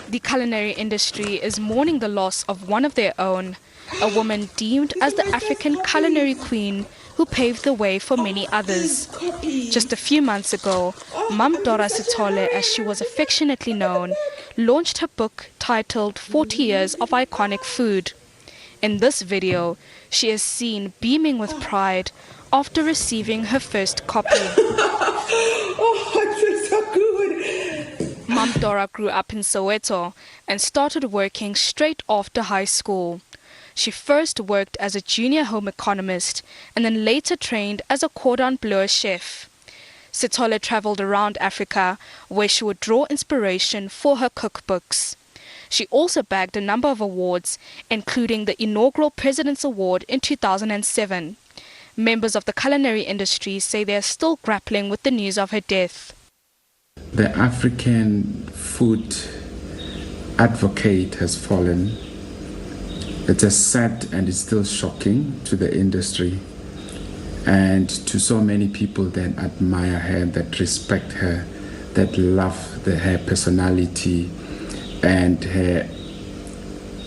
The culinary industry is mourning the loss of one of their own, a woman deemed as the African culinary queen who paved the way for many others. Just a few months ago, Mum Dorah Sitole, as she was affectionately known, launched her book titled 40 Years of Iconic Food. In this video, she is seen beaming with pride after receiving her first copy. Oh, it's so good. Mum Dorah grew up in Soweto and started working straight after high school. She first worked as a junior home economist and then later trained as a cordon bleu chef. Sitole traveled around Africa where she would draw inspiration for her cookbooks. She also bagged a number of awards, including the inaugural President's Award in 2007. Members of the culinary industry say they are still grappling with the news of her death. The African food advocate has fallen. It's a sad and it's still shocking to the industry and to so many people that admire her, that respect her, that love her personality and her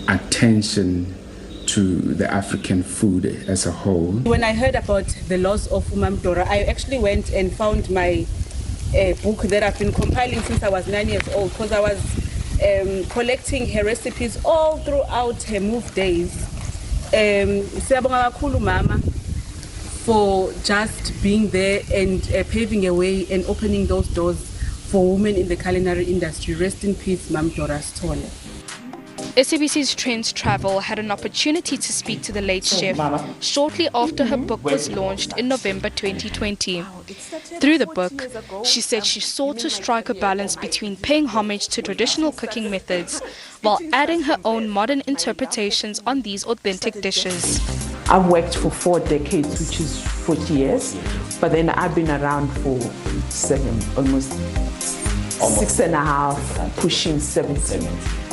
attention to the African food as a whole. When I heard about the loss of Mum Dorah, I actually went and found my book that I've been compiling since I was 9 years old, because I was collecting her recipes all throughout her move days. Siyabonga kakhulu mama for just being there and paving a way and opening those doors for women in the culinary industry. Rest in peace, Mum Dorah Sitole. SABC's Trends Travel had an opportunity to speak to the late chef shortly after her book was launched in November 2020. Through the book, she said she sought to strike a balance between paying homage to traditional cooking methods while adding her own modern interpretations on these authentic dishes. I've worked for 4 decades, which is 40 years, but then I've been around for 7, almost 6.5, pushing 7.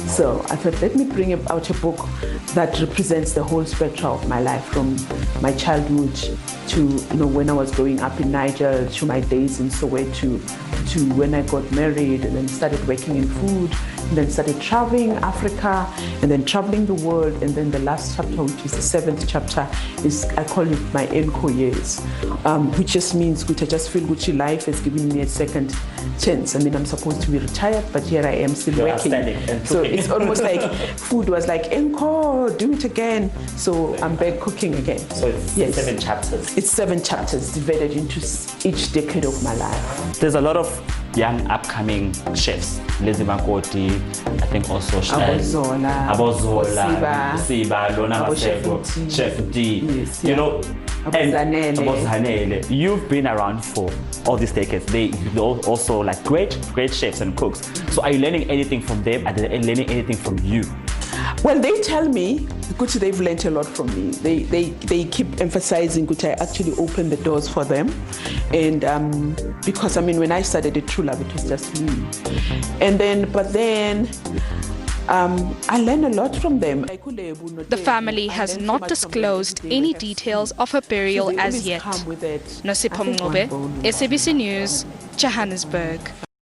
So I thought, let me bring out a book that represents the whole spectrum of my life, from my childhood to when I was growing up in Niger, to my days in Soweto, to when I got married and then started working in food, and then started traveling Africa and then traveling the world. And then the last chapter, which is the 7th chapter, is, I call it my encore years, which just means I just feel Gucci life has given me a second chance. I mean, I'm supposed to be retired, but here I am still working. So it's almost like food was like, encore, do it again. So I'm back cooking again. So it's 7 chapters. It's 7 chapters divided into each decade of my life. There's a lot of young upcoming chefs. Lizzie Makoti, I think also Abozola, Siba, Lona Masego, Chef D, yes, yeah. And you've been around for all these decades. They're also like great chefs and cooks. So are you learning anything from them? Are they learning anything from you? Well, they tell me, Gucci, they've learned a lot from me. They keep emphasizing, Gucci, I actually opened the doors for them. And because, I mean, when I started the True Love, it was just me. But then, I learned a lot from them. The family has not disclosed any details of her burial as yet. Nosipho Mncube, SABC News, Johannesburg.